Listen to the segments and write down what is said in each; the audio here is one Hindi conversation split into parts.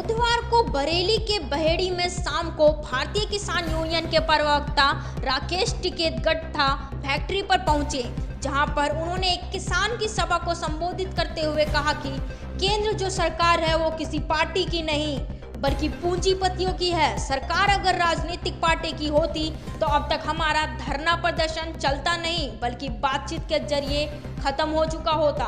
बुधवार को बरेली के बहेड़ी में शाम को भारतीय किसान यूनियन के प्रवक्ता राकेश टिकैत गट्ठा फैक्ट्री पर पहुंचे, जहां पर उन्होंने एक किसान की सभा को संबोधित करते हुए कहा कि केंद्र जो सरकार है वो किसी पार्टी की नहीं बल्कि पूंजीपतियों की है। सरकार अगर राजनीतिक पार्टी की होती तो अब तक हमारा धरना प्रदर्शन चलता नहीं बल्कि बातचीत के जरिए खत्म हो चुका होता।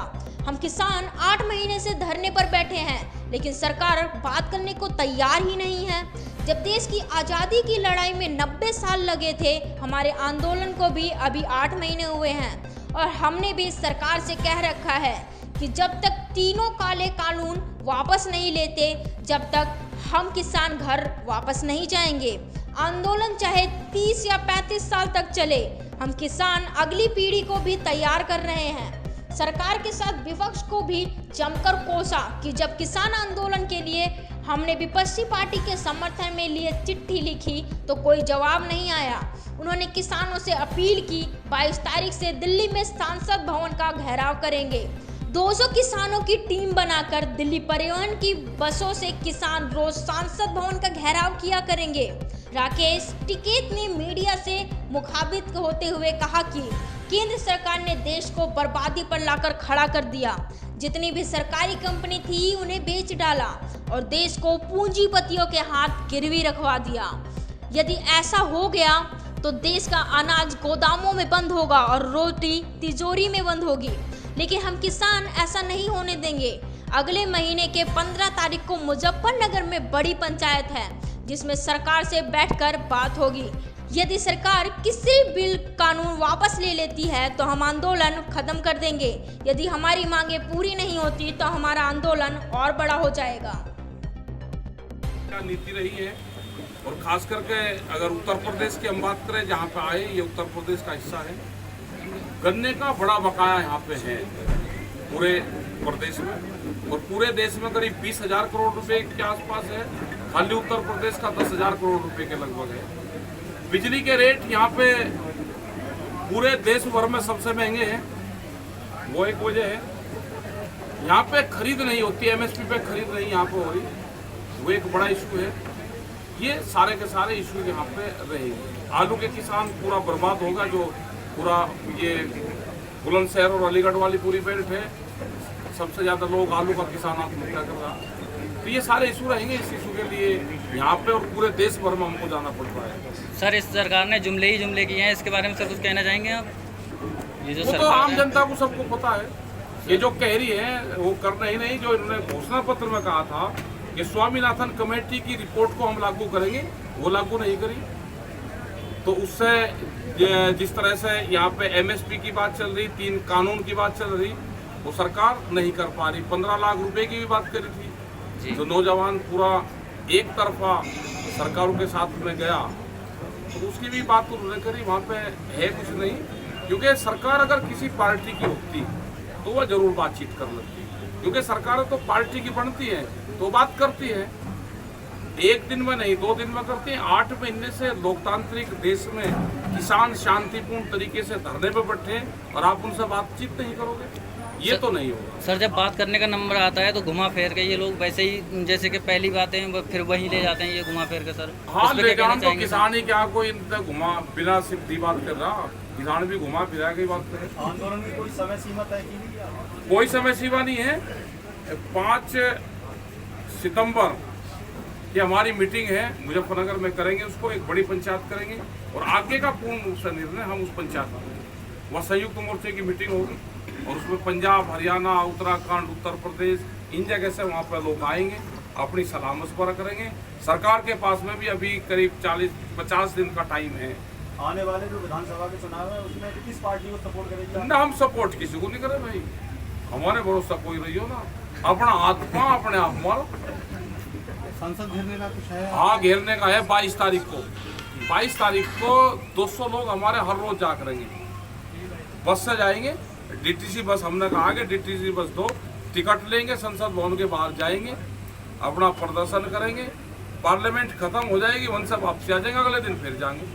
हम किसान 8 महीने से धरने पर बैठे हैं, लेकिन सरकार बात करने को तैयार ही नहीं है। जब देश की आज़ादी की लड़ाई में 90 साल लगे थे, हमारे आंदोलन को भी अभी 8 mहीने हुए हैं और हमने भी सरकार से कह रखा है कि जब तक तीनों काले कानून वापस नहीं लेते, जब तक हम किसान घर वापस नहीं जाएंगे। आंदोलन चाहे 30 या 35 साल तक चले, हम किसान अगली पीढ़ी को भी तैयार कर रहे हैं। सरकार के साथ विपक्ष को भी जमकर कोसा कि जब किसान आंदोलन के लिए हमने विपक्षी पार्टी के समर्थन में लिए चिट्ठी लिखी तो कोई जवाब नहीं आया। उन्होंने किसानों से अपील की 22 तारीख से दिल्ली में सांसद भवन का घेराव करेंगे। 200 किसानों की टीम बनाकर दिल्ली परिवहन की बसों से किसान रोज सांसद भवन का घेराव किया करेंगे। राकेश टिकैत ने मीडिया से मुखातिब होते हुए कहा कि केंद्र सरकार ने देश को बर्बादी पर लाकर खड़ा कर दिया। जितनी भी सरकारी कंपनी थी उन्हें बेच डाला और देश को पूंजीपतियों के हाथ गिरवी रखवा दिया। यदि ऐसा हो गया तो देश का अनाज गोदामों में बंद होगा और रोटी तिजोरी में बंद होगी, लेकिन हम किसान ऐसा नहीं होने देंगे। अगले महीने के 15 तारीख को मुजफ्फरनगर में बड़ी पंचायत है, जिसमें सरकार से बैठकर बात होगी। यदि सरकार किसी बिल कानून वापस ले लेती है तो हम आंदोलन खत्म कर देंगे। यदि हमारी मांगे पूरी नहीं होती तो हमारा आंदोलन और बड़ा हो जाएगा। क्या नीति रही है, और खास करके अगर उत्तर प्रदेश की हम बात करें, जहाँ पे आए ये उत्तर प्रदेश का हिस्सा है, गन्ने का बड़ा बकाया यहाँ पे है पूरे प्रदेश में, और पूरे देश में करीब 20,000 करोड़ रुपए के आसपास है। खाली उत्तर प्रदेश का 10,000 करोड़ रुपए के लगभग है। बिजली के रेट यहाँ पे पूरे देश भर में सबसे महंगे हैं, वो एक वजह है। यहाँ पे खरीद नहीं होती, एमएसपी पे खरीद नहीं यहाँ पे हो रही, वो एक बड़ा इशू है। ये सारे के सारे इशू यहाँ पे रहेंगे। आलू के किसान पूरा बर्बाद होगा, जो पूरा ये बुलंदशहर और अलीगढ़ वाली पूरी बेल्ट है, सबसे ज़्यादा लोग आलू का किसान आत्महत्या कर रहा है। तो ये सारे इशू रहेंगे। इस इशू के लिए यहाँ पे और पूरे देश भर में हमको जाना पड़ रहा है। सर, इस सरकार ने जुमले ही जुमले किए हैं, इसके बारे में सर कुछ कहना चाहेंगे आप? ये जो वो तो आम जनता को सबको पता है, ये जो कह रही है वो करना ही नहीं। जो इन्होंने घोषणा पत्र में कहा था कि स्वामीनाथन कमेटी की रिपोर्ट को हम लागू करेंगे, वो लागू नहीं करी। तो उससे जिस तरह से यहाँ पे एमएसपी की बात चल रही, 3 कानून की बात चल रही, वो सरकार नहीं कर पा रही। 15 लाख रुपए की भी बात करी थी, जो नौजवान पूरा एक तरफा सरकारों के साथ में गया, तो उसकी भी बात उन्होंने करी। वहाँ पे है कुछ नहीं, क्योंकि सरकार अगर किसी पार्टी की होती तो वह जरूर बातचीत कर लेती, क्योंकि सरकार तो पार्टी की बनती है तो बात करती है। 1 दिन में नहीं, 2 दिन में करती है। 8 महीने से लोकतांत्रिक देश में किसान शांतिपूर्ण तरीके से धरने पे बैठे और आप उनसे बातचीत नहीं करोगे, ये तो नहीं होगा। सर, जब बात करने का नंबर आता है तो घुमा फिर के ये लोग वैसे ही जैसे कि पहली बातें फिर वही ले जाते हैं, ये घुमा फिर के। सर हाँ, ले जान तो किसान ही क्या कोई घुमा बिना सीधी बात कर रहा, किसान भी घुमा फिरा के बात करे। आंदोलन में कोई समय सीमा तय की नहीं? कोई समय सीमा नहीं है। 5 सितंबर की हमारी मीटिंग है, मुजफ्फरनगर में करेंगे उसको, एक बड़ी पंचायत करेंगे और आगे का पूर्ण रूप से निर्णय हम उस पंचायत में, वह संयुक्त मोर्चे की मीटिंग होगी और उसमें पंजाब, हरियाणा, उत्तराखंड, उत्तर प्रदेश, इन जगह से वहाँ पर लोग आएंगे, अपनी सलाह मशवरा करेंगे। सरकार के पास में भी अभी करीब 40-50 दिन का टाइम है। आने वाले जो विधानसभा के चुनाव है उसमें किस पार्टी को सपोर्ट करेगी? ना, हम सपोर्ट किसी को नहीं करे भाई, हमारे भरोसा कोई रही हो ना, अपना आत्मा अपने आप मारो। संसद घेरने का कुछ है? हाँ, घेरने का है 22 तारीख को। 22 तारीख को 200 लोग हमारे हर रोज जा करेंगे, बस से जाएंगे। डीटीसी बस हमने कहा कि डीटीसी बस 2 टिकट लेंगे, संसद भवन के बाहर जाएंगे, अपना प्रदर्शन करेंगे। पार्लियामेंट खत्म हो जाएगी, वहीं से वापसी आ जाएंगे, अगले दिन फिर जाएंगे।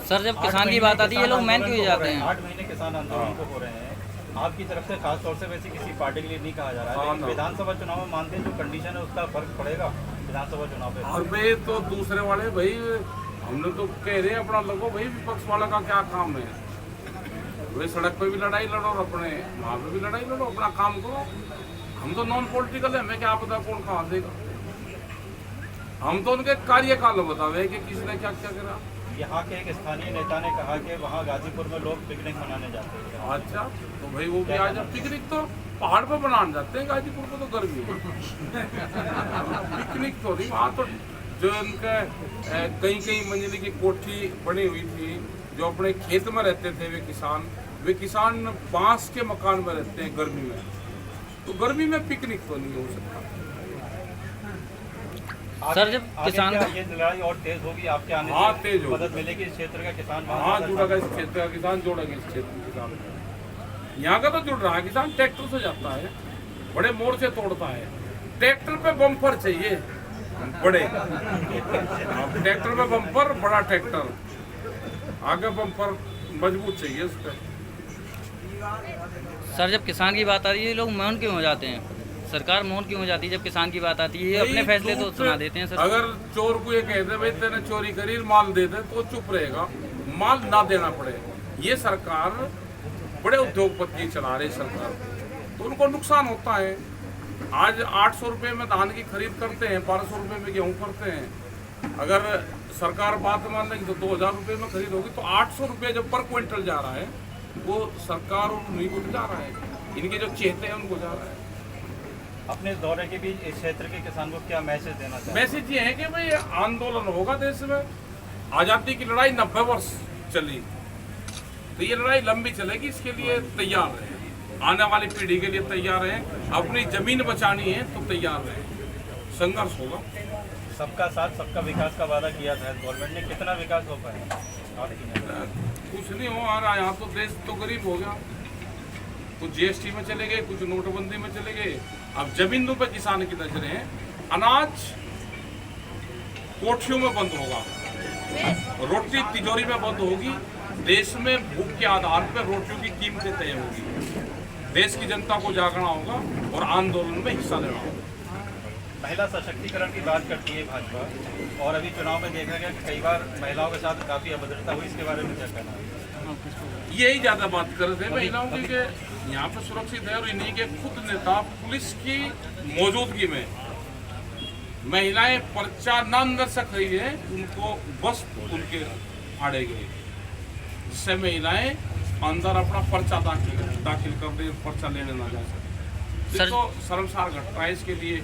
सर, जब किसान की बात आती है ये लोग मैन क्यों जाते हैं? 8 महीने किसान आंदोलन को हो रहे हैं, आपकी तरफ से खास तौर से वैसे किसी पार्टी के लिए नहीं कहा जा रहा है, हाँ, लेकिन ना। विधानसभा चुनाव में मानते हैं जो कंडीशन है उसका फर्क पड़ेगा विधानसभा चुनाव पे। और भाई तो दूसरे वाले भाई हमने तो कह रहे हैं अपना लगो भाई, विपक्ष वाला का क्या काम है? वे सड़क पे भी लड़ाई लड़ो और अपने वहाँ पे भी लड़ाई लड़ो, अपना काम करो। हम तो नॉन पॉलिटिकल है, हमें क्या पता कौन कहाँ देगा। हम तो उनके कार्यकाल बतावे कि किसने क्या क्या करा। यहाँ के एक स्थानीय नेता ने कहा कि वहाँ गाजीपुर में लोग पिकनिक मनाने जाते हैं। अच्छा तो भाई वो भी आज पिकनिक तो पहाड़ पे बनाने जाते हैं, गाजीपुर को तो गर्मी है। पिकनिक तो नहीं, वहाँ तो जो उनका कई कई मंजिल की कोठी बनी हुई थी, जो अपने खेत में रहते थे वे किसान बांस के मकान में रहते हैं गर्मी में, तो गर्मी में पिकनिक तो नहीं हो सकता। सर, जब किसान ये लड़ाई और तेज होगी आपके आने हाँ, से तेज होगी। मदद मिलेगी इस क्षेत्र का किसान। हाँ जुड़ेगा, इस क्षेत्र का किसान जोड़ेंगे, इस क्षेत्र के किसान। यहाँ का तो जुड़ रहा है किसान, ट्रैक्टर से जाता है, बड़े मोर्चे तोड़ता है। ट्रैक्टर पे बम्पर चाहिए बड़े, ट्रैक्टर पे बम्पर, बड़ा ट्रैक्टर, आगे बम्पर मजबूत चाहिए उस पर। सर, जब किसान की बात आती है ये लोग मौन क्यों हो जाते हैं? सरकार मौन क्यों हो जाती है जब किसान की बात आती है? ये अपने फैसले तो सुना देते हैं सर। अगर चोर को ये कहते भाई तेने चोरी करी, माल दे दे, तो चुप रहेगा, माल ना देना पड़े। ये सरकार बड़े उद्योगपति चला रही सरकार, तो उनको नुकसान होता है। आज 800 रुपये में धान की खरीद करते हैं, 1200 रुपये में गेहूँ करते हैं। अगर सरकार बात मान लेगी तो 2000 रुपये में खरीद होगी, तो 800 रुपये जब पर क्विंटल जा रहा है वो सरकार और उन्हीं को जा रहा है, इनके जो चेहते हैं उनको जा रहा है। अपने दौरे के बीच इस क्षेत्र के किसान को क्या मैसेज देना चाहिए? मैसेज ये है कि भाई आंदोलन होगा देश में। आज़ादी की लड़ाई 90 वर्ष चली, तो ये लड़ाई लंबी चलेगी, इसके लिए तैयार रहें, आने वाली पीढ़ी के लिए तैयार रहें, अपनी जमीन बचानी है तो तैयार रहें, संघर्ष होगा। सबका साथ सबका विकास का वादा किया था गवर्नमेंट ने, कितना विकास हो पाया? कुछ नहीं हो आ रहा, यहाँ तो देश तो गरीब हो गया। कुछ जीएसटी में चले गए, कुछ नोटबंदी में चले गए, अब जमीनों पर किसान की नजरें हैं। अनाज कोठियों में बंद होगा, रोटी तिजोरी में बंद होगी, देश में भूख के आधार पर रोटियों की कीमतें तय होगी। देश की जनता को जागना होगा और आंदोलन में हिस्सा लेना होगा। महिला सशक्तिकरण की बात करती है भाजपा, और अभी चुनाव में देखा गया कि कई बार महिलाओं के साथ काफी अभद्रता हुई, इसके बारे में क्या कहना है? यही ज्यादा बात कर रहे थे महिलाओं की कि यहाँ पे सुरक्षित है, और इन्हीं के खुद नेता पुलिस की मौजूदगी में महिलाएं पर्चा न अंदर से खरीदे हैं, उनको बस उनके फाड़े गए, जिससे महिलाएं अंदर अपना पर्चा दाखिल कर दे, पर्चा लेने ना जा सके। ये तो शर्मसार घटना है। इसके लिए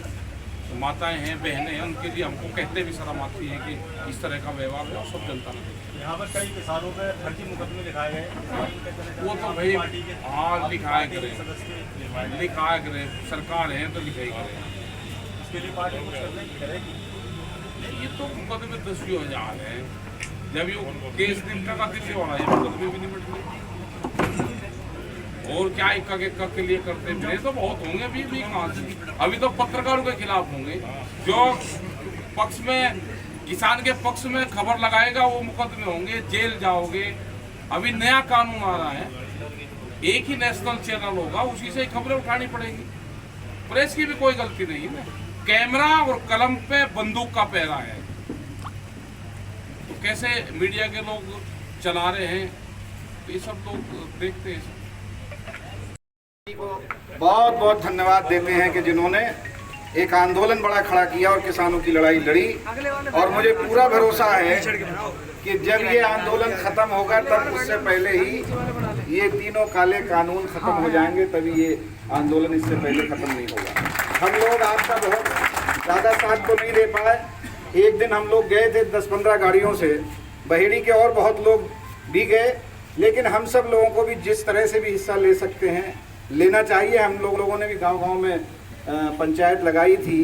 माताएं हैं, बहनें हैं, उनके लिए हमको कहते भी शर्म आती है कि इस तरह का व्यवहार है, सब जनता ने। यहाँ पर कई किसानों पे फर्जी मुकदमे लिखाए गए, वो तो भाई हाँ लिखाया करें, लिखाया करें, सरकार है तो लिखाई करें। इसके लिए पार्टी कुछ करने की करेगी? ये तो मुकदमे 10,000 है, जब ये केस निपटा का दिल्ली वाला है, मुकदमे भी निपट गए। और क्या इक्का के लिए करते फिरे तो बहुत होंगे, अभी कहाँ से। अभी तो पत्रकारों के खिलाफ होंगे, जो पक्ष में किसान के पक्ष में खबर लगाएगा वो मुकदमे होंगे, जेल जाओगे। अभी नया कानून आ रहा है, एक ही नेशनल चैनल होगा, उसी से खबरें उठानी पड़ेगी। प्रेस की भी कोई गलती नहीं है, कैमरा और कलम पे बंदूक का पहरा है, तो कैसे मीडिया के लोग चला रहे हैं, तो ये सब लोग देखते हैं। बहुत बहुत धन्यवाद देते हैं कि जिन्होंने एक आंदोलन बड़ा खड़ा किया और किसानों की लड़ाई लड़ी, और मुझे पूरा भरोसा है कि जब ये आंदोलन खत्म होगा तब उससे पहले ही ये तीनों काले कानून खत्म हो जाएंगे, तभी ये आंदोलन इससे पहले खत्म नहीं होगा। हम लोग आपका बहुत ज़्यादा साथ तो नहीं दे पाए। एक दिन हम लोग गए थे 10-15 गाड़ियों से, बहेड़ी के और बहुत लोग भी गए, लेकिन हम सब लोगों को भी जिस तरह से भी हिस्सा ले सकते हैं लेना चाहिए। हम लोगों ने भी गांव-गांव में पंचायत लगाई थी।